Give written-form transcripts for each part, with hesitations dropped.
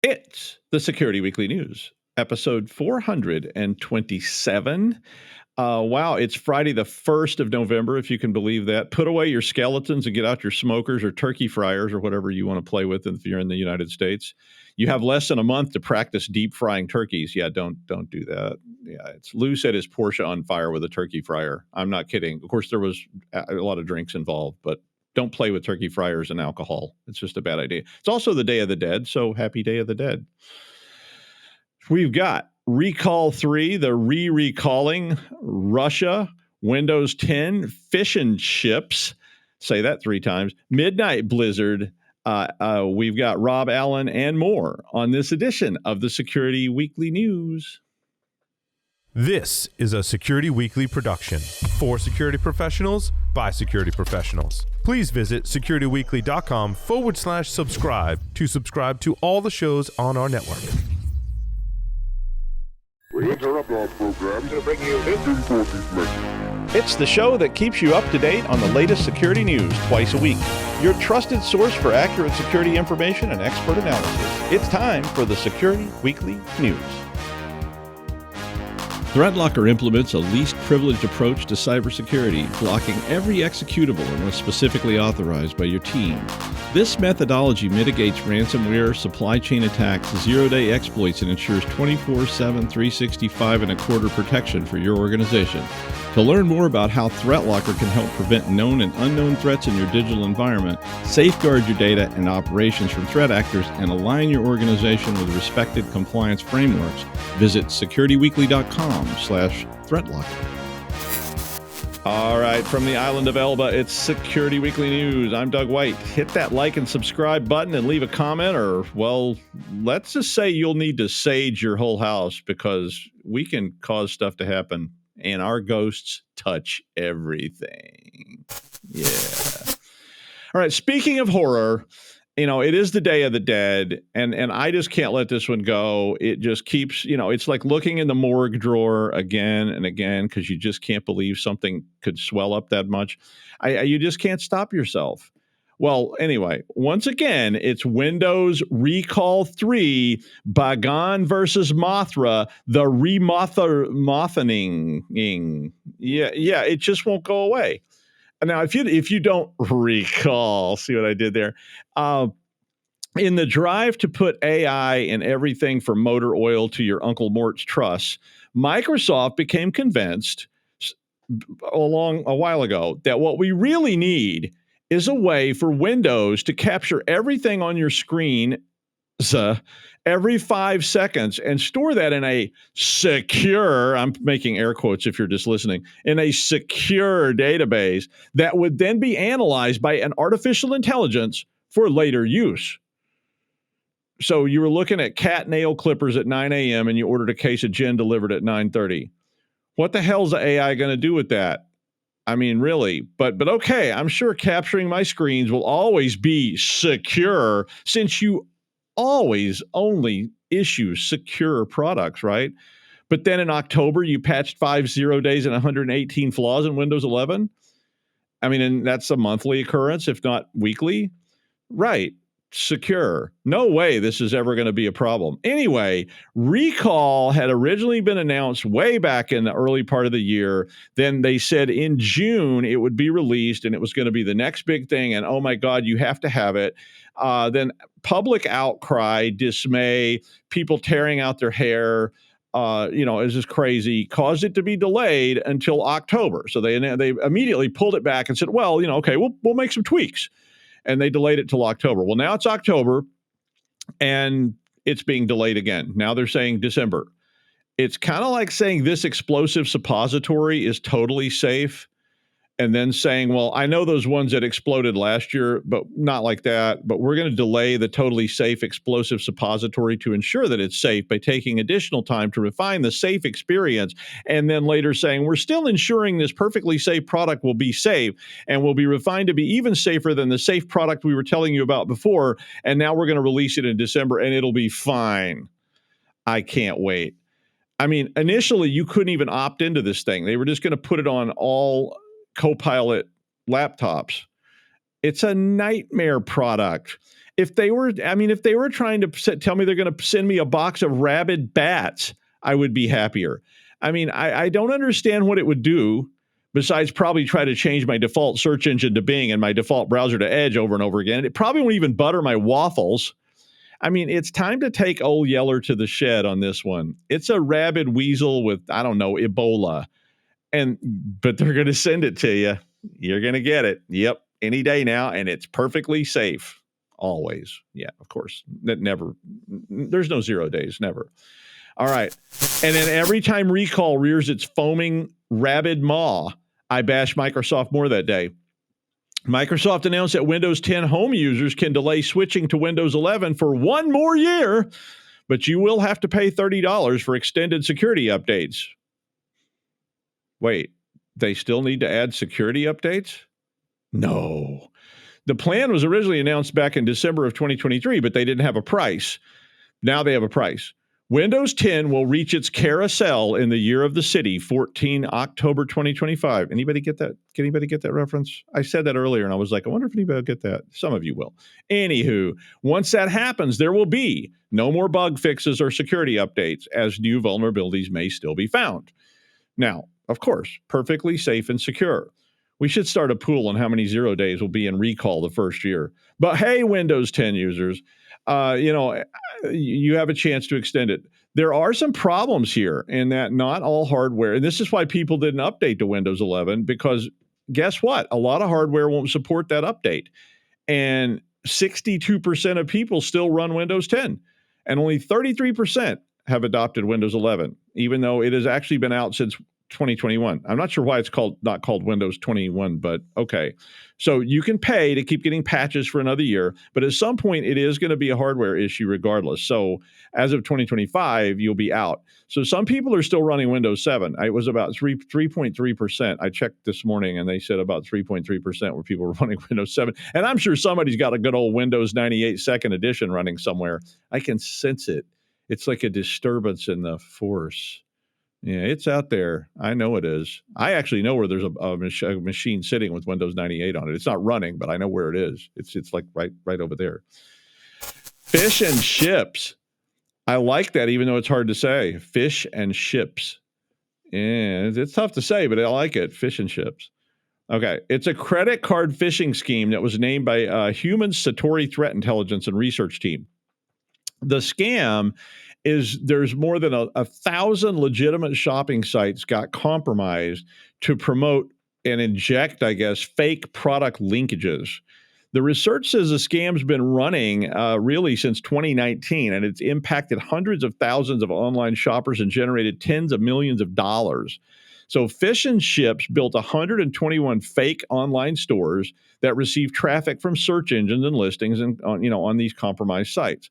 It's the Security Weekly News, episode 427. Wow, it's Friday the 1st of November, if you can believe that. Put away your skeletons and get out your smokers or turkey fryers or whatever you want to play with if you're in the United States. You have less than a month to practice deep frying turkeys. Yeah, don't do that. Yeah, it's Lou set his Porsche on fire with a turkey fryer. I'm not kidding. Of course, there was a lot of drinks involved, but don't play with turkey fryers and alcohol. It's just a bad idea. It's also the Day of the Dead, so happy Day of the Dead. We've got Recall 3, the re-recalling, Russia, Windows 10, fish and chips. Say that 3 times. Midnight Blizzard. We've got Rob Allen and more on this edition of the Security Weekly News. This is a Security Weekly production for security professionals by security professionals. Please visit securityweekly.com/subscribe to subscribe to all the shows on our network. We interrupt our program to bring you this important message. It's the show that keeps you up to date on the latest security news twice a week. Your trusted source for accurate security information and expert analysis. It's time for the Security Weekly News. ThreatLocker implements a least privileged approach to cybersecurity, blocking every executable unless specifically authorized by your team. This methodology mitigates ransomware, supply chain attacks, zero-day exploits, and ensures 24/7, 365.25 protection for your organization. To learn more about how ThreatLocker can help prevent known and unknown threats in your digital environment, safeguard your data and operations from threat actors, and align your organization with respected compliance frameworks, visit securityweekly.com/threatlocker. All right, from the island of Elba, it's Security Weekly News. I'm Doug White. Hit that like and subscribe button and leave a comment, or, well, let's just say you'll need to sage your whole house because we can cause stuff to happen, and our ghosts touch everything. Yeah. All right, speaking of horror, it is the Day of the Dead, and I just can't let this one go. It just keeps, it's like looking in the morgue drawer again and again because you just can't believe something could swell up that much. You just can't stop yourself. Well, anyway, once again, it's Windows Recall 3, Bagan versus Mothra, the remothening. Yeah, it just won't go away. Now, if you don't recall, see what I did there? In the drive to put AI in everything from motor oil to your Uncle Mort's truss, Microsoft became convinced a while ago that what we really need is a way for Windows to capture everything on your screen every 5 seconds and store that in a secure, I'm making air quotes if you're just listening, in a secure database that would then be analyzed by an artificial intelligence for later use. So you were looking at cat nail clippers at 9 a.m. and you ordered a case of gin delivered at 9:30. What the hell's the AI going to do with that? I mean, really, but okay, I'm sure capturing my screens will always be secure since you always only issue secure products, right? But then in October, you patched 5 0 days and 118 flaws in Windows 11. I mean, and that's a monthly occurrence, if not weekly. Right. Secure. No way this is ever going to be a problem. Anyway, Recall had originally been announced way back in the early part of the year. Then they said in June it would be released and it was going to be the next big thing. And oh my God, you have to have it. Then public outcry, dismay, people tearing out their hair, is just crazy, caused it to be delayed until October. So they immediately pulled it back and said, well, okay, we'll make some tweaks. And they delayed it till October. Well, now it's October, and it's being delayed again. Now they're saying December. It's kind of like saying this explosive suppository is totally safe, and then saying, well, I know those ones that exploded last year, but not like that. But we're going to delay the totally safe explosive suppository to ensure that it's safe by taking additional time to refine the safe experience. And then later saying, we're still ensuring this perfectly safe product will be safe and will be refined to be even safer than the safe product we were telling you about before. And now we're going to release it in December and it'll be fine. I can't wait. I mean, initially, you couldn't even opt into this thing. They were just going to put it on all Copilot laptops. It's a nightmare product. If they were trying to tell me they're going to send me a box of rabid bats, I would be happier. I mean, I don't understand what it would do besides probably try to change my default search engine to Bing and my default browser to Edge over and over again. It probably won't even butter my waffles. I mean, it's time to take old Yeller to the shed on this one. It's a rabid weasel with, I don't know, Ebola. But they're going to send it to you. You're going to get it. Yep. Any day now. And it's perfectly safe. Always. Yeah, of course. There's no 0 days. Never. All right. And then every time Recall rears its foaming rabid maw, I bash Microsoft more that day. Microsoft announced that Windows 10 home users can delay switching to Windows 11 for 1 more year, but you will have to pay $30 for extended security updates. Wait, they still need to add security updates? No. The plan was originally announced back in December of 2023, but they didn't have a price. Now they have a price. Windows 10 will reach its carousel in the year of the city, 14 October 2025. Anybody get that? Can anybody get that reference? I said that earlier, and I was like, I wonder if anybody will get that. Some of you will. Anywho, once that happens, there will be no more bug fixes or security updates, as new vulnerabilities may still be found. Now, of course, perfectly safe and secure. We should start a pool on how many 0 days will be in Recall the first year. But hey, Windows 10 users, you have a chance to extend it. There are some problems here in that not all hardware, and this is why people didn't update to Windows 11, because guess what? A lot of hardware won't support that update. And 62% of people still run Windows 10, and only 33% have adopted Windows 11, even though it has actually been out since 2021. I'm not sure why it's not called Windows 21, but okay. So you can pay to keep getting patches for another year, but at some point it is going to be a hardware issue regardless. So as of 2025, you'll be out. So some people are still running Windows 7. It was about 3.3%. I checked this morning and they said about 3.3% were people running Windows 7. And I'm sure somebody's got a good old Windows 98 second edition running somewhere. I can sense it. It's like a disturbance in the force. Yeah, it's out there. I know it is. I actually know where there's a machine sitting with Windows 98 on it. It's not running, but I know where it is. It's like right over there. Fish and chips. I like that, even though it's hard to say. Fish and chips. Yeah, it's tough to say, but I like it. Fish and chips. Okay, it's a credit card phishing scheme that was named by a human Satori threat intelligence and research team. The scam is there's more than 1,000 legitimate shopping sites got compromised to promote and inject, I guess, fake product linkages. The research says the scam's been running really since 2019, and it's impacted hundreds of thousands of online shoppers and generated tens of millions of dollars. So Fish and Chips built 121 fake online stores that receive traffic from search engines and listings and on these compromised sites.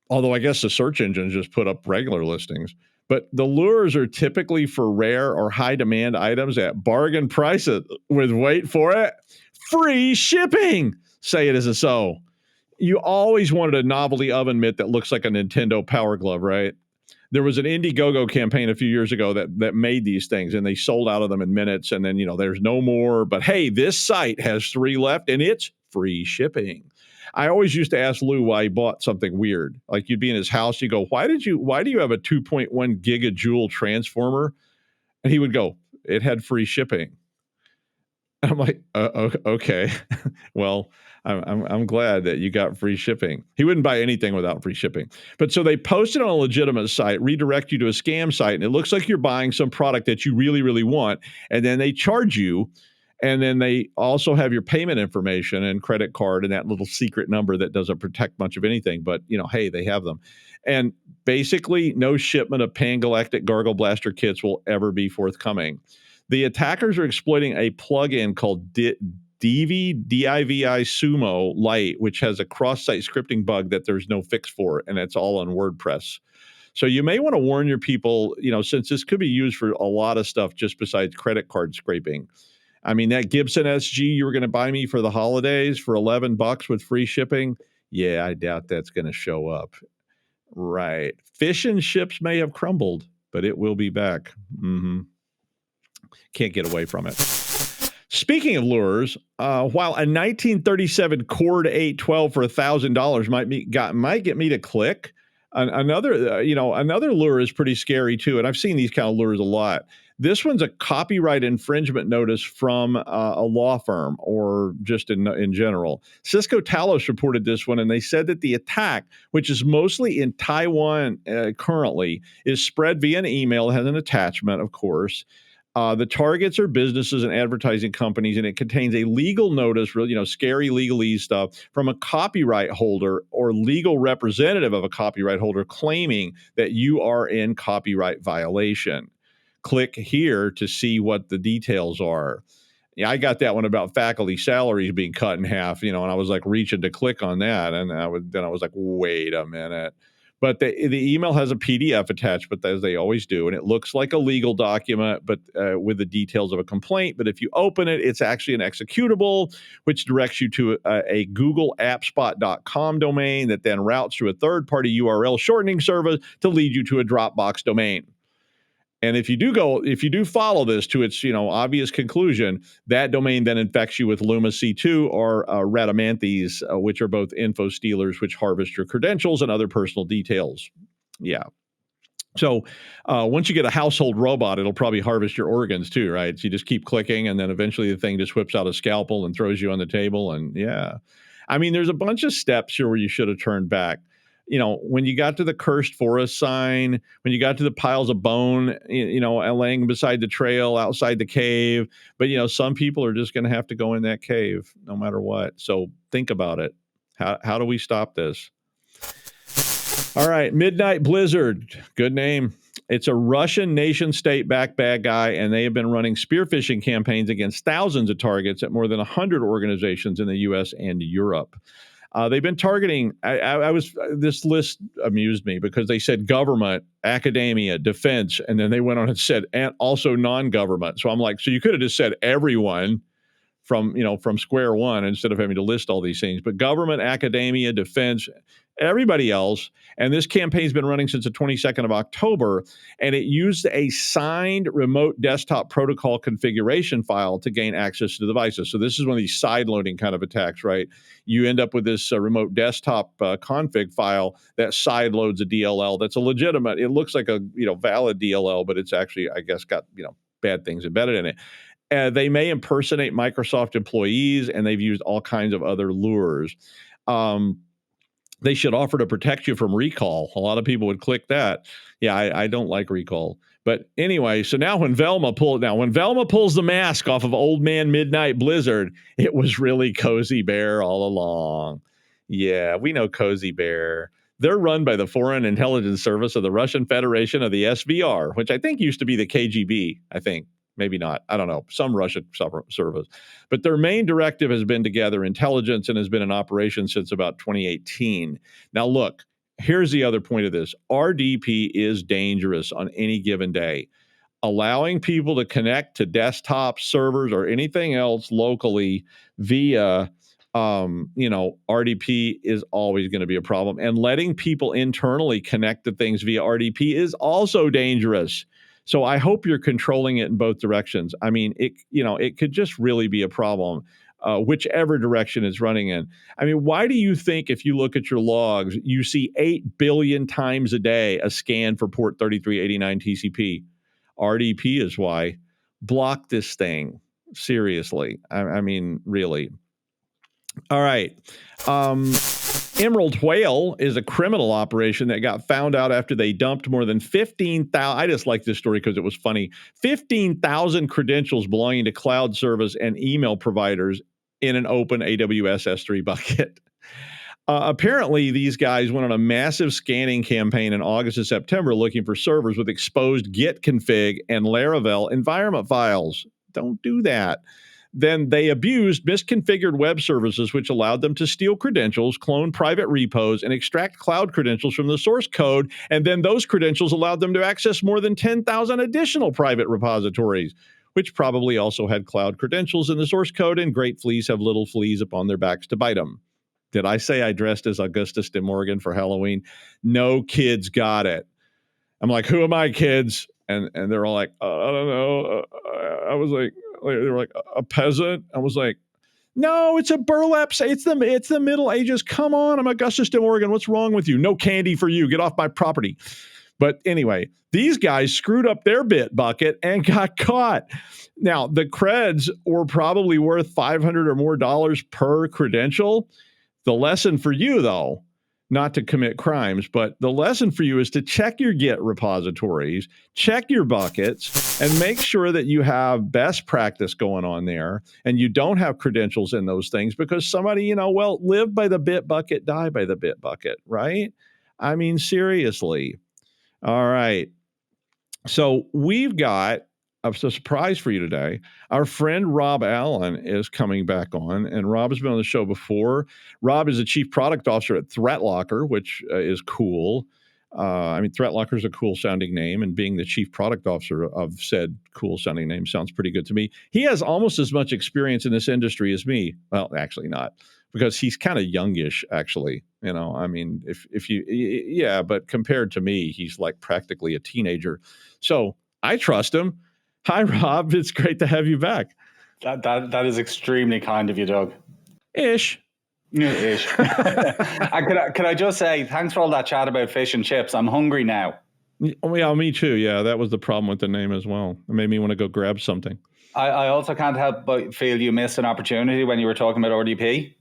Although I guess the search engines just put up regular listings. But the lures are typically for rare or high demand items at bargain prices with, wait for it, free shipping. Say it as a so. You always wanted a novelty oven mitt that looks like a Nintendo Power Glove, right? There was an Indiegogo campaign a few years ago that made these things, and they sold out of them in minutes. And then, there's no more. But hey, this site has 3 left, and it's free shipping. I always used to ask Lou why he bought something weird. Like you'd be in his house, you go, why do you have a 2.1 gigajoule transformer? And he would go, it had free shipping. And I'm like, okay. Well, I'm glad that you got free shipping. He wouldn't buy anything without free shipping. But so they post it on a legitimate site, redirect you to a scam site, and it looks like you're buying some product that you really, really want. And then they charge you. And then they also have your payment information and credit card and that little secret number that doesn't protect much of anything. But, hey, they have them. And basically, no shipment of Pan-Galactic Gargle Blaster kits will ever be forthcoming. The attackers are exploiting a plugin called Divi Sumo Lite, which has a cross-site scripting bug that there's no fix for, and it's all on WordPress. So you may want to warn your people, since this could be used for a lot of stuff just besides credit card scraping. I mean, that Gibson SG you were going to buy me for the holidays for $11 with free shipping. Yeah, I doubt that's going to show up. Right. Fish and Chips may have crumbled, but it will be back. Can't get away from it. Speaking of lures, while a 1937 Cord 812 for $1,000 might get me to click, another lure is pretty scary too, and I've seen these kind of lures a lot. This one's a copyright infringement notice from a law firm, or just in general. Cisco Talos reported this one, and they said that the attack, which is mostly in Taiwan currently, is spread via an email. It has an attachment, of course. The targets are businesses and advertising companies, and it contains a legal notice, really, scary legalese stuff from a copyright holder or legal representative of a copyright holder claiming that you are in copyright violation. Click here to see what the details are. Yeah, I got that one about faculty salaries being cut in half, and I was like reaching to click on that, and I was like, wait a minute. But the email has a PDF attached, but as they always do, and it looks like a legal document, but with the details of a complaint. But if you open it, it's actually an executable, which directs you to a googleappspot.com domain that then routes through a third-party URL shortening service to lead you to a Dropbox domain. And if you do follow this to its obvious conclusion, that domain then infects you with Luma C2 or Radamanthys, which are both info stealers, which harvest your credentials and other personal details. Yeah. So once you get a household robot, it'll probably harvest your organs too, right? So you just keep clicking, and then eventually the thing just whips out a scalpel and throws you on the table. And yeah, I mean, there's a bunch of steps here where you should have turned back. When you got to the cursed forest sign, when you got to the piles of bone, laying beside the trail outside the cave. But, some people are just going to have to go in that cave no matter what. So think about it. How do we stop this? All right. Midnight Blizzard. Good name. It's a Russian nation-state backed bad guy, and they have been running spear phishing campaigns against thousands of targets at more than 100 organizations in the U.S. and Europe. They've been targeting. This list amused me because they said government, academia, defense, and then they went on and said and also non-government. So I'm like, so you could have just said everyone from square one instead of having to list all these things. But government, academia, defense, everybody else. And this campaign's been running since the 22nd of October, and it used a signed remote desktop protocol configuration file to gain access to the devices. So this is one of these side-loading kind of attacks, right? You end up with this remote desktop config file that side-loads a DLL that's a legitimate, it looks like a valid DLL, but it's actually, I guess, got bad things embedded in it. They may impersonate Microsoft employees, and they've used all kinds of other lures. They should offer to protect you from recall. A lot of people would click that. Yeah, I don't like recall. But anyway, so now when Velma pulls the mask off of Old Man Midnight Blizzard, it was really Cozy Bear all along. Yeah, we know Cozy Bear. They're run by the Foreign Intelligence Service of the Russian Federation of the SVR, which I think used to be the KGB, I think. Maybe not. I don't know. Some Russian service. But their main directive has been to gather intelligence and has been in operation since about 2018. Now, look, here's the other point of this. RDP is dangerous on any given day. Allowing people to connect to desktop servers or anything else locally via RDP is always going to be a problem. And letting people internally connect to things via RDP is also dangerous. So I hope you're controlling it in both directions. I mean, it could just really be a problem, whichever direction it's running in. I mean, why do you think if you look at your logs, you see 8 billion times a day a scan for port 3389 TCP? RDP is why. Block this thing. Seriously. I mean, really. All right. Emerald Whale is a criminal operation that got found out after they dumped more than 15,000. I just like this story because it was funny. 15,000 credentials belonging to cloud service and email providers in an open AWS S3 bucket. Apparently, these guys went on a massive scanning campaign in August and September looking for servers with exposed Git config and Laravel environment files. Don't do that. Then they abused misconfigured web services, which allowed them to steal credentials, clone private repos, and extract cloud credentials from the source code. And then those credentials allowed them to access more than 10,000 additional private repositories, which probably also had cloud credentials in the source code, and great fleas have little fleas upon their backs to bite them. Did I say I dressed as Augustus de Morgan for Halloween? No kids got it. I'm like, who am I, kids? And they're all like, I don't know. I was like, they were like, a peasant. I was like, no, it's a burlap. It's the Middle Ages. Come on, I'm Augustuston, Oregon. What's wrong with you? No candy for you. Get off my property. But anyway, these guys screwed up their bit bucket and got caught. Now, the creds were probably worth $500 or more per credential. The lesson for you, though, not to commit crimes, but the lesson for you is to check your Git repositories, check your buckets, and make sure that you have best practice going on there and you don't have credentials in those things, because somebody, live by the bit bucket, die by the bit bucket, right? I mean, seriously. All right. So we've got a surprise for you today. Our friend Rob Allen is coming back on, and Rob has been on the show before. Rob is the chief product officer at ThreatLocker, which is cool. ThreatLocker is a cool sounding name, and being the chief product officer of said cool sounding name sounds pretty good to me. He has almost as much experience in this industry as me. Well, actually not, because he's kind of youngish, actually. But compared to me, he's like practically a teenager. So I trust him. Hi, Rob. It's great to have you back. That is extremely kind of you, Doug. Ish. Ish. Could I just say, thanks for all that chat about fish and chips. I'm hungry now. Yeah, me too. Yeah, that was the problem with the name as well. It made me want to go grab something. I also can't help but feel you missed an opportunity when you were talking about RDP,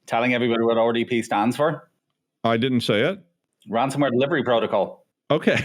telling everybody what RDP stands for. I didn't say it. Ransomware Delivery Protocol. Okay.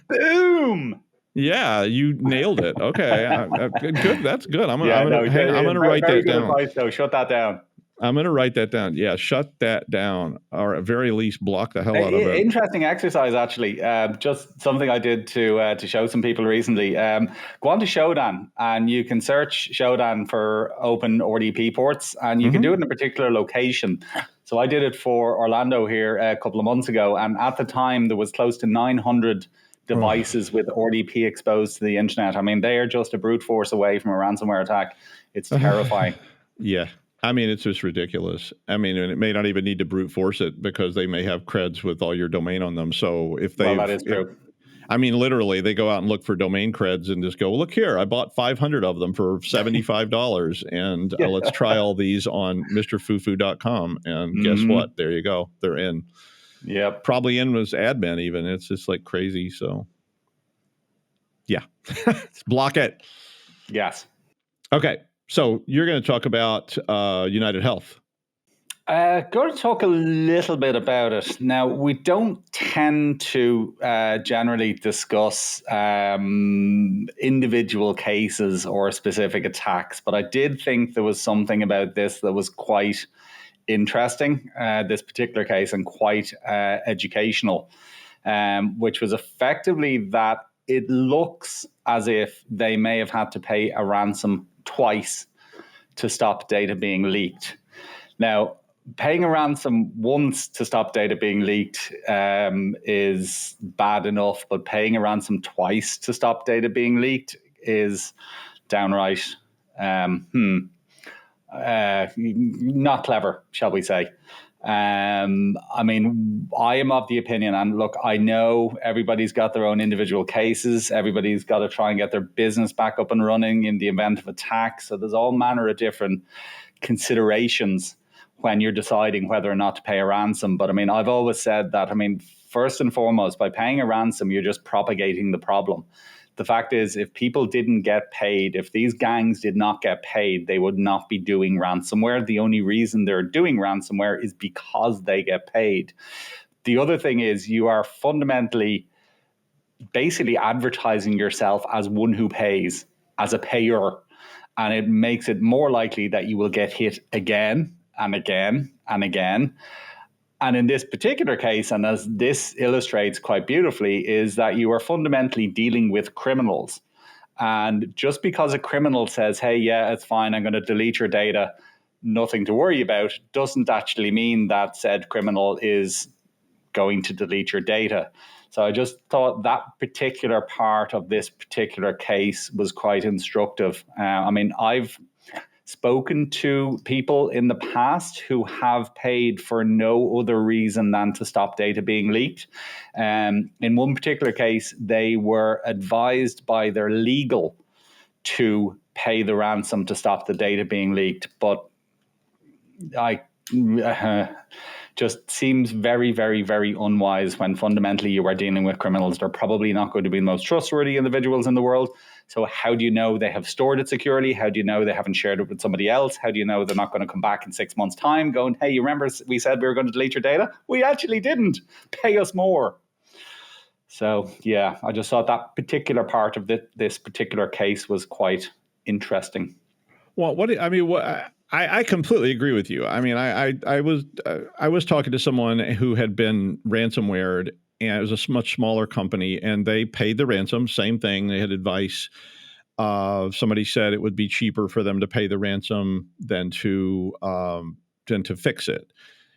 Boom. Yeah, you nailed it. Okay, good. That's good. I'm gonna write that down. Advice, though. Shut that down. I'm going to write that down. Yeah, shut that down, or at very least block the hell out of it. Interesting exercise, actually. Just something I did to show some people recently. Go on to Shodan, and you can search Shodan for open RDP ports, and you can do it in a particular location. So I did it for Orlando here a couple of months ago, and at the time there was close to 900 devices with RDP exposed to the internet. I mean, they are just a brute force away from a ransomware attack. It's terrifying. Yeah. I mean, it's just ridiculous. I mean, and it may not even need to brute force it, because they may have creds with all your domain on them. So if they, that is true. Literally, they go out and look for domain creds and just go, well, look here, I bought 500 of them for $75, and let's try all these on MrFufu.com. And guess what? There you go. They're in. Yep. Probably in as admin even. It's just like crazy. So, yeah, let's block it. Yes. Okay. So you're going to talk about United Health. Going to talk a little bit about it. Now, we don't tend to generally discuss individual cases or specific attacks, but I did think there was something about this that was quite interesting, this particular case, and quite educational, which was effectively that it looks as if they may have had to pay a ransom twice to stop data being leaked. Now, paying a ransom once to stop data being leaked is bad enough, but paying a ransom twice to stop data being leaked is downright not clever, shall we say. I am of the opinion, and look, I know everybody's got their own individual cases. Everybody's got to try and get their business back up and running in the event of attack. So there's all manner of different considerations when you're deciding whether or not to pay a ransom. But I've always said that, first and foremost, by paying a ransom, you're just propagating the problem. The fact is, if people didn't get paid, if these gangs did not get paid, they would not be doing ransomware. The only reason they're doing ransomware is because they get paid. The other thing is, you are fundamentally basically advertising yourself as one who pays, as a payer. And it makes it more likely that you will get hit again and again and again. And in this particular case, and as this illustrates quite beautifully, is that you are fundamentally dealing with criminals. And just because a criminal says, hey, yeah, it's fine, I'm going to delete your data, nothing to worry about, doesn't actually mean that said criminal is going to delete your data. So I just thought that particular part of this particular case was quite instructive. I've spoken to people in the past who have paid for no other reason than to stop data being leaked. In one particular case, they were advised by their legal to pay the ransom to stop the data being leaked. But just seems very, very, very unwise when fundamentally you are dealing with criminals. They're probably not going to be the most trustworthy individuals in the world. So how do you know they have stored it securely? How do you know they haven't shared it with somebody else? How do you know they're not going to come back in 6 months' time going, hey, you remember we said we were going to delete your data? We actually didn't. Pay us more. So, yeah, I just thought that particular part of this particular case was quite interesting. Well, I completely agree with you. I mean, I was talking to someone who had been ransomwared, and it was a much smaller company, and they paid the ransom. Same thing. They had advice. Somebody said it would be cheaper for them to pay the ransom than to fix it.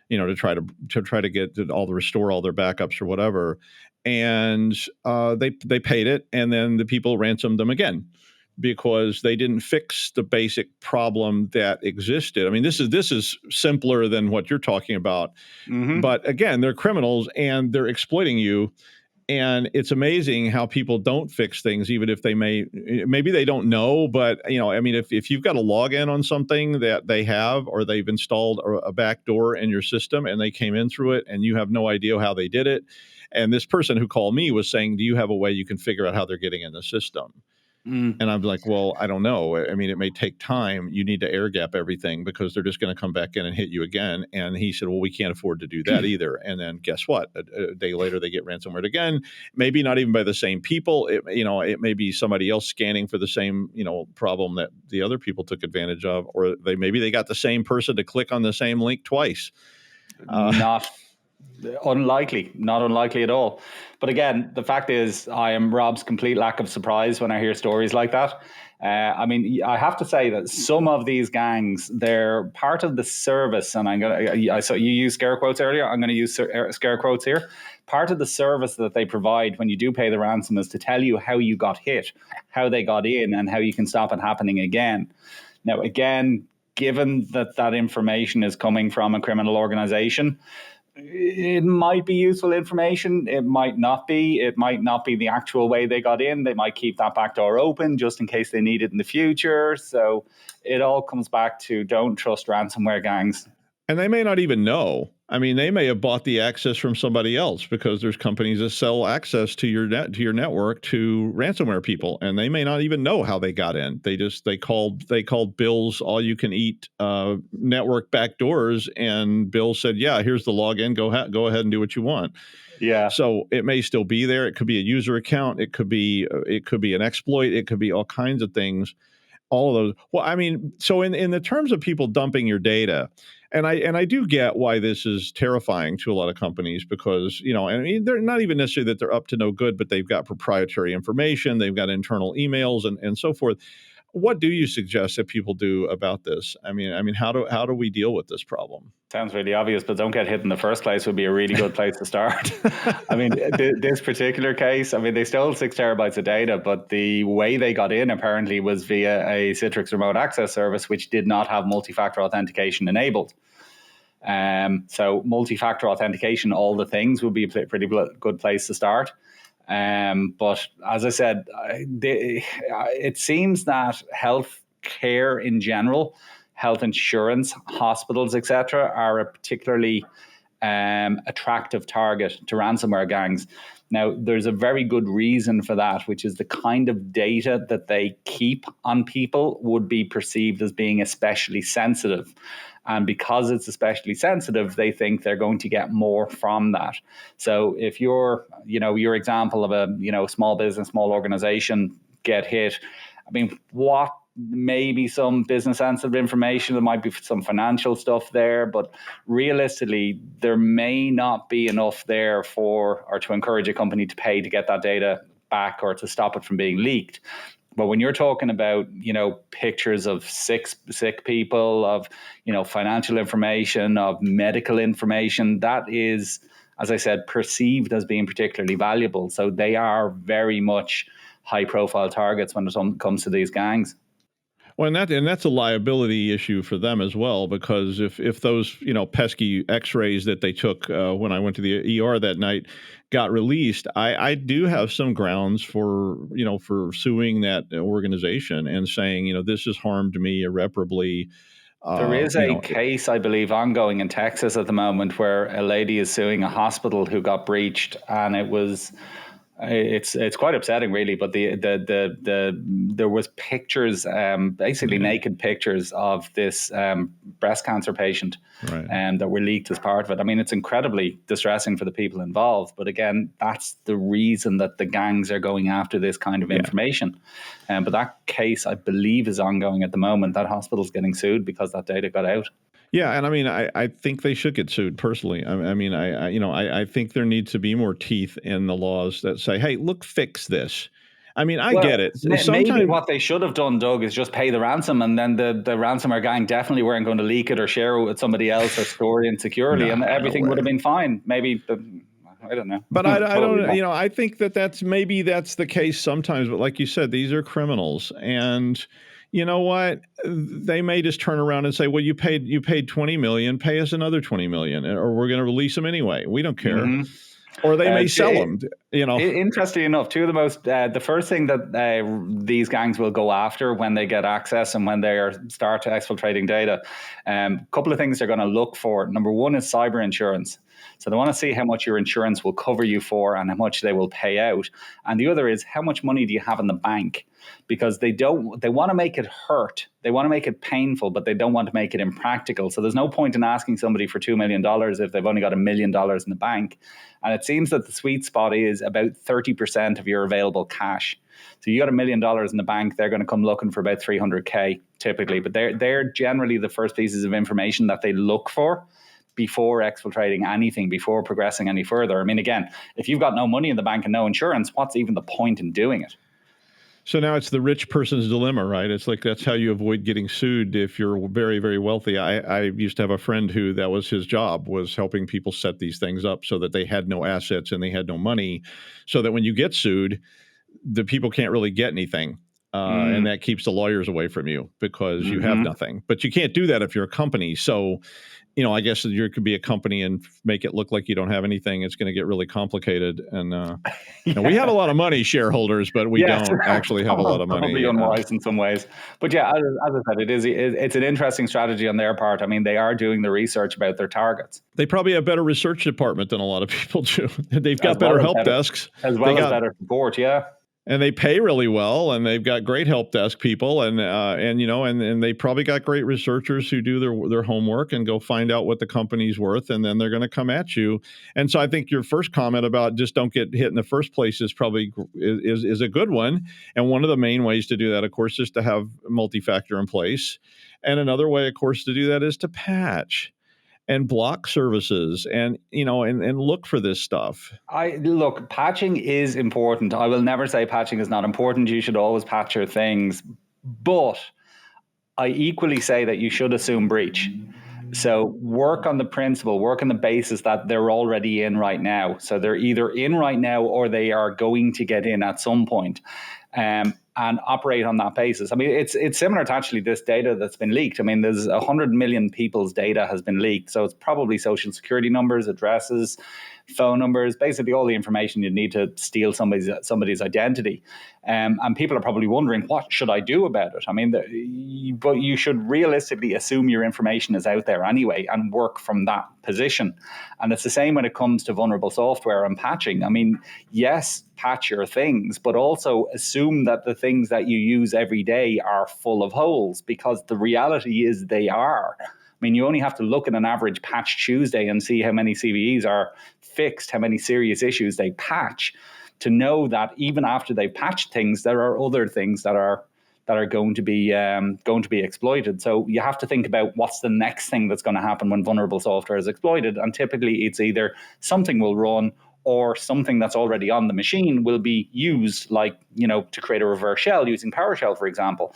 To try to get restore all their backups or whatever. And they paid it, and then the people ransomed them again, because they didn't fix the basic problem that existed. I mean, this is simpler than what you're talking about. Mm-hmm. But again, they're criminals and they're exploiting you. And it's amazing how people don't fix things, even if maybe they don't know. But, I mean, if you've got a login on something that they have, or they've installed a backdoor in your system and they came in through it and you have no idea how they did it. And this person who called me was saying, do you have a way you can figure out how they're getting in the system? And I'm like, well, I don't know. I mean, it may take time. You need to air gap everything, because they're just going to come back in and hit you again. And he said, well, we can't afford to do that either. And then guess what? A day later, they get ransomware again. Maybe not even by the same people. It may be somebody else scanning for the same, problem that the other people took advantage of, or maybe they got the same person to click on the same link twice. Not unlikely at all. But again, the fact is, I am Rob's complete lack of surprise when I hear stories like that. I mean, I have to say that some of these gangs, they're part of the service, and I saw you use scare quotes earlier. I'm going to use scare quotes here. Part of the service that they provide when you do pay the ransom is to tell you how you got hit, how they got in, and how you can stop it happening again. Now, again, given that information is coming from a criminal organization, it might be useful information. It might not be. It might not be the actual way they got in. They might keep that back door open just in case they need it in the future. So it all comes back to don't trust ransomware gangs. And they may not even know. I mean, they may have bought the access from somebody else, because there's companies that sell access to your network to ransomware people, and they may not even know how they got in. They called Bill's all you can eat network backdoors, and Bill said, "Yeah, here's the login. Go ahead and do what you want." Yeah. So it may still be there. It could be a user account. It could be an exploit. It could be all kinds of things. All of those. Well, I mean, so in the terms of people dumping your data, and I do get why this is terrifying to a lot of companies, because, I mean, they're not even necessarily that they're up to no good, but they've got proprietary information, they've got internal emails and so forth. What do you suggest that people do about this? I mean, how do we deal with this problem? Sounds really obvious, but don't get hit in the first place would be a really good place to start. I mean, this particular case, I mean, they stole 6 terabytes of data, but the way they got in apparently was via a Citrix remote access service, which did not have multi-factor authentication enabled. So multi-factor authentication, all the things, would be a pretty good place to start. But as I said, it seems that health care in general, health insurance, hospitals, etc., are a particularly attractive target to ransomware gangs. Now, there's a very good reason for that, which is the kind of data that they keep on people would be perceived as being especially sensitive. And because it's especially sensitive, they think they're going to get more from that. So if your example of a, small business, small organization get hit, I mean, what maybe some business sensitive information, there might be some financial stuff there, but realistically, there may not be enough there to encourage a company to pay to get that data back or to stop it from being leaked. But when you're talking about, pictures of sick people, of, financial information, of medical information, that is, as I said, perceived as being particularly valuable. So they are very much high profile targets when it comes to these gangs. Well, and that's a liability issue for them as well, because if those pesky X-rays that they took when I went to the ER that night got released, I do have some grounds for suing that organization and saying this has harmed me irreparably. There is a case, I believe, ongoing in Texas at the moment where a lady is suing a hospital who got breached, and it's quite upsetting, really. But there was pictures, basically naked pictures of this breast cancer patient, right, that were leaked as part of it. I mean, it's incredibly distressing for the people involved. But again, that's the reason that the gangs are going after this kind of information. But that case, I believe, is ongoing at the moment. That hospital's getting sued because that data got out. Yeah, and I mean, I think they should get sued personally. I think there needs to be more teeth in the laws that say, "Hey, look, fix this." I mean, I get it. Maybe what they should have done, Doug, is just pay the ransom, and then the ransomware gang definitely weren't going to leak it or share it with somebody else or store it insecurely, and everything would have been fine. Maybe. I don't know. But I don't, I think that's the case sometimes. But like you said, these are criminals, and you know what? They may just turn around and say, "Well, you paid $20 million, pay us another $20 million, or we're going to release them anyway. We don't care." Mm-hmm. Or they may sell them. Interestingly enough, the first thing that these gangs will go after when they get access and when they start exfiltrating data, a couple of things they're going to look for. Number one is cyber insurance. So they want to see how much your insurance will cover you for and how much they will pay out. And the other is, how much money do you have in the bank? Because they want to make it hurt. They want to make it painful, but they don't want to make it impractical. So there's no point in asking somebody for $2 million if they've only got $1 million in the bank. And it seems that the sweet spot is about 30% of your available cash. So you got $1 million in the bank, they're going to come looking for about 300K typically. But they're generally the first pieces of information that they look for before exfiltrating anything, before progressing any further. I mean, again, if you've got no money in the bank and no insurance, what's even the point in doing it? So now it's the rich person's dilemma, right? It's like that's how you avoid getting sued if you're very, very wealthy. I used to have a friend who that was his job, was helping people set these things up so that they had no assets and they had no money, so that when you get sued, the people can't really get anything. And that keeps the lawyers away from you because you have nothing. But you can't do that if you're a company. So, I guess you could be a company and make it look like you don't have anything. It's going to get really complicated. And we have a lot of money, shareholders, but we don't actually have a lot of money. Probably unwise in some ways. But yeah, as I said, it's an interesting strategy on their part. I mean, they are doing the research about their targets. They probably have a better research department than a lot of people do. They've got better help desks. As well as better support, yeah. And they pay really well, and they've got great help desk people, and they probably got great researchers who do their homework and go find out what the company's worth, and then they're going to come at you. And so I think your first comment about just don't get hit in the first place is probably is a good one. And one of the main ways to do that, of course, is to have multi-factor in place. And another way, of course, to do that is to patch and block services and look for this stuff. Look, patching is important. I will never say patching is not important. You should always patch your things. But I equally say that you should assume breach. So work on the principle, work on the basis that they're already in right now. So they're either in right now or they are going to get in at some point. And operate on that basis. I mean, it's similar to actually this data that's been leaked. I mean, there's 100 million people's data has been leaked. So it's probably social security numbers, addresses, phone numbers, basically all the information you need to steal somebody's identity. And people are probably wondering, what should I do about it? I mean, but you should realistically assume your information is out there anyway and work from that position. And it's the same when it comes to vulnerable software and patching. I mean, yes, patch your things, but also assume that the things that you use every day are full of holes, because the reality is they are. I mean, you only have to look at an average Patch Tuesday and see how many CVEs are fixed, how many serious issues they patch, to know that even after they've patched things, there are other things that are going to be exploited. So you have to think about what's the next thing that's going to happen when vulnerable software is exploited. And typically it's either something will run or something that's already on the machine will be used, like, to create a reverse shell using PowerShell, for example.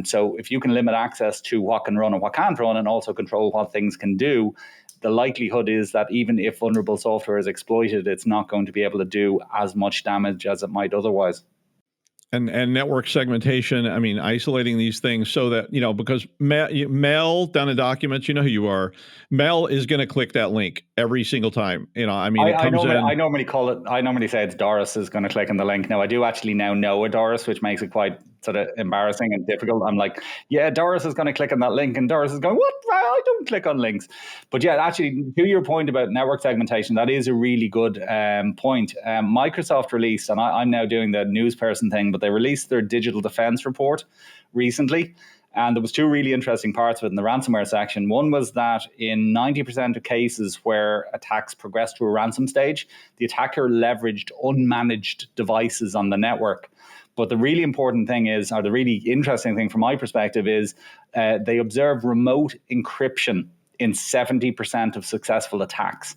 So if you can limit access to what can run and what can't run, and also control what things can do, the likelihood is that even if vulnerable software is exploited, it's not going to be able to do as much damage as it might otherwise. And network segmentation, I mean, isolating these things so that, because Mel down in documents, you know who you are. Mel is going to click that link every single time. I mean, it comes in. I normally say it's Doris is going to click on the link. Now, I do actually now know a Doris, which makes it quite sort of embarrassing and difficult. I'm like, yeah, Doris is going to click on that link, and Doris is going, what? I don't click on links. But yeah, actually, to your point about network segmentation, that is a really good point. Microsoft released, and I'm now doing the news person thing, but they released their digital defense report recently. And there was two really interesting parts of it in the ransomware section. One was that in 90% of cases where attacks progressed to a ransom stage, the attacker leveraged unmanaged devices on the network. But the really important thing is, or the really interesting thing from my perspective is, they observed remote encryption in 70% of successful attacks.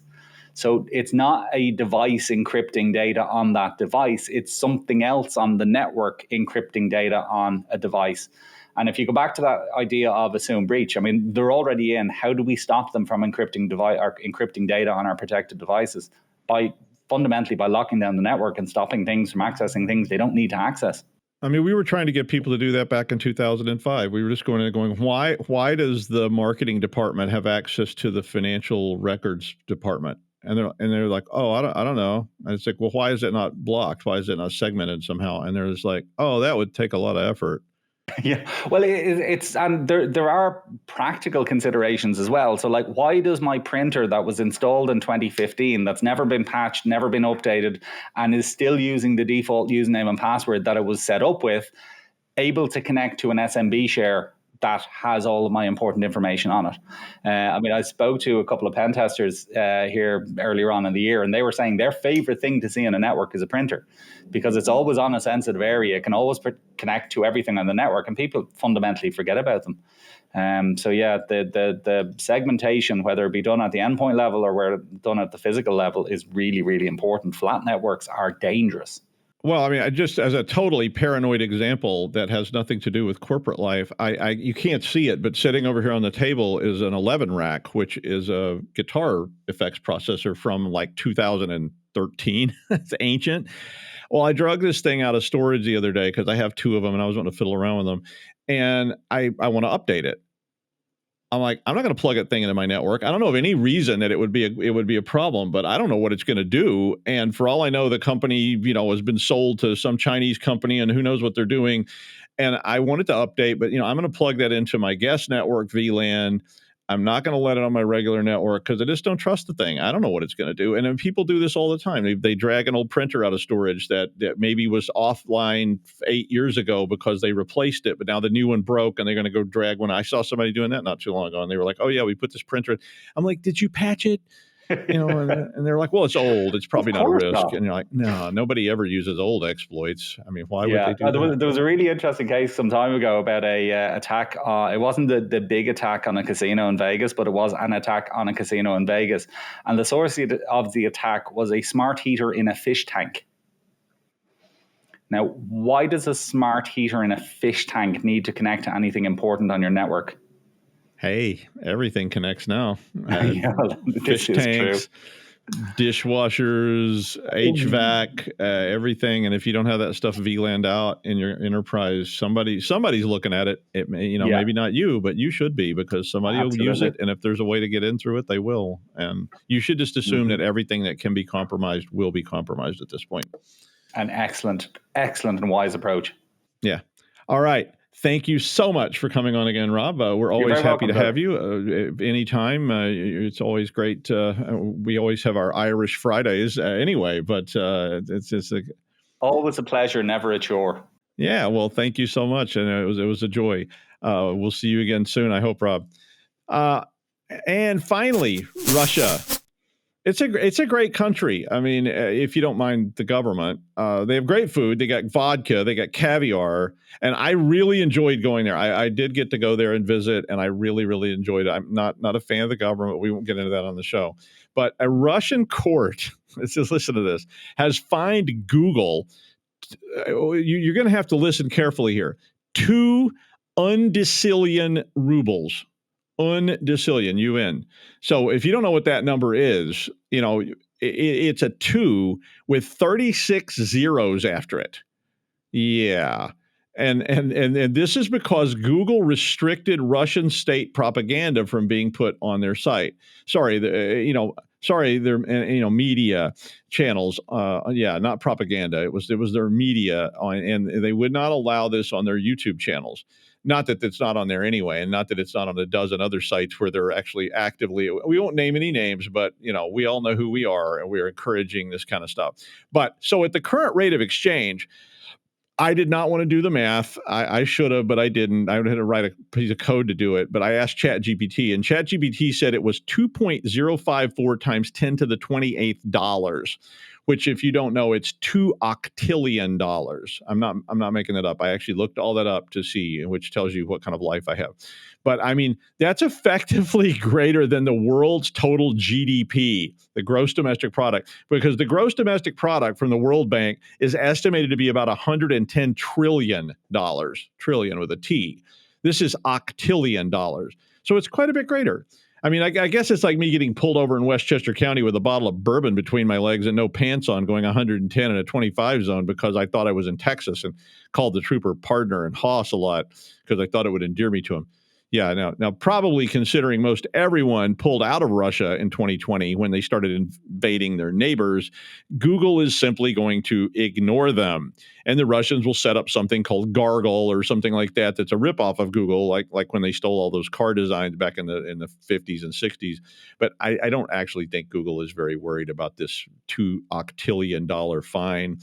So it's not a device encrypting data on that device. It's something else on the network encrypting data on a device. And if you go back to that idea of assumed breach, I mean, they're already in. How do we stop them from encrypting data on our protected devices? Fundamentally by locking down the network and stopping things from accessing things they don't need to access. I mean, we were trying to get people to do that back in 2005. We were just going, why does the marketing department have access to the financial records department? And they're like, oh, I don't know. And it's like, well, why is it not blocked? Why is it not segmented somehow? And they're just like, oh, that would take a lot of effort. Yeah, well, and there are practical considerations as well. So, like, why does my printer that was installed in 2015, that's never been patched, never been updated, and is still using the default username and password that it was set up with, able to connect to an SMB share that has all of my important information on it? I mean, I spoke to a couple of pen testers here earlier on in the year, and they were saying their favorite thing to see in a network is a printer, because it's always on a sensitive area. It can always connect to everything on the network, and people fundamentally forget about them. So yeah, the segmentation, whether it be done at the endpoint level or where it's done at the physical level, is really, really important. Flat networks are dangerous. Well, I mean, I just, as a totally paranoid example that has nothing to do with corporate life, you can't see it, but sitting over here on the table is an 11 rack, which is a guitar effects processor from like 2013. It's ancient. Well, I drug this thing out of storage the other day because I have two of them and I was wanting to fiddle around with them, and I want to update it. I'm like, I'm not going to plug that thing into my network. I don't know of any reason that it would be a problem, but I don't know what it's going to do. And for all I know, the company, has been sold to some Chinese company, and who knows what they're doing. And I wanted to update, but I'm going to plug that into my guest network VLAN. I'm not going to let it on my regular network because I just don't trust the thing. I don't know what it's going to do. And then people do this all the time. They drag an old printer out of storage that maybe was offline 8 years ago because they replaced it, but now the new one broke and they're going to go drag one. I saw somebody doing that not too long ago, and they were like, oh yeah, we put this printer in. I'm like, did you patch it? And they're like, well, it's old. It's probably not a risk. Not. And you're like, no, nobody ever uses old exploits. I mean, why would they do that? There was a really interesting case some time ago about a attack. It wasn't the big attack on a casino in Vegas, but it was an attack on a casino in Vegas. And the source of the attack was a smart heater in a fish tank. Now, why does a smart heater in a fish tank need to connect to anything important on your network? Hey, everything connects now. Fish tanks, dishwashers, HVAC, everything. And if you don't have that stuff VLAN'd out in your enterprise, somebody's looking at it. It may, maybe not you, but you should be, because somebody will use it. And if there's a way to get in through it, they will. And you should just assume that everything that can be compromised will be compromised at this point. An excellent and wise approach. Yeah. All right. Thank you so much for coming on again, Rob. We're always happy to have you anytime. It's always great. We always have our Irish Fridays anyway, but it's just always a pleasure, never a chore. Yeah, well, thank you so much, and it was a joy. We'll see you again soon, I hope, Rob. And finally, Russia. It's a great country. I mean, if you don't mind the government, they have great food. They got vodka, they got caviar, and I really enjoyed going there. I did get to go there and visit, and I really, really enjoyed it. I'm not a fan of the government. We won't get into that on the show. But a Russian court, let's just listen to this, has fined Google. You're going to have to listen carefully here. 2 undecillion rubles. Undecillion, UN. So if you don't know what that number is, it's a 2 with 36 zeros after it. Yeah. And this is because Google restricted Russian state propaganda from being put on their site. Sorry, their media channels. Yeah, not propaganda. It was their media and they would not allow this on their YouTube channels. Not that it's not on there anyway, and not that it's not on a dozen other sites where they're actually actively. We won't name any names, but we all know who we are, and we're encouraging this kind of stuff. But so at the current rate of exchange, I did not want to do the math. I should have, but I didn't. I had to write a piece of code to do it. But I asked ChatGPT, and ChatGPT said it was 2.054 times 10 to the 28th dollars, which, if you don't know, it's $2 octillion. I'm not making that up. I actually looked all that up to see, which tells you what kind of life I have. But I mean, that's effectively greater than the world's total GDP, the gross domestic product, because the gross domestic product from the World Bank is estimated to be about $110 trillion, trillion with a T. This is octillion dollars. So it's quite a bit greater. I mean, I guess it's like me getting pulled over in Westchester County with a bottle of bourbon between my legs and no pants on, going 110 in a 25 zone because I thought I was in Texas and called the trooper partner and hoss a lot because I thought it would endear me to him. Yeah, now probably considering most everyone pulled out of Russia in 2020 when they started invading their neighbors, Google is simply going to ignore them. And the Russians will set up something called Gargle or something like that that's a ripoff of Google, like when they stole all those car designs back in the 50s and 60s. But I don't actually think Google is very worried about this $2 octillion fine.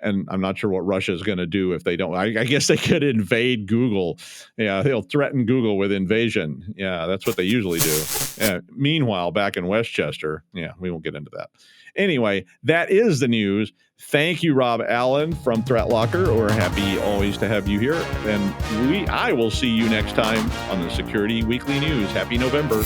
And I'm not sure what Russia is going to do if they don't. I guess they could invade Google. Yeah, they'll threaten Google with invasion. Yeah, that's what they usually do. Yeah. Meanwhile, back in Westchester, yeah, we won't get into that. Anyway, that is the news. Thank you, Rob Allen from Threat Locker. We're happy always to have you here. And I will see you next time on the Security Weekly News. Happy November.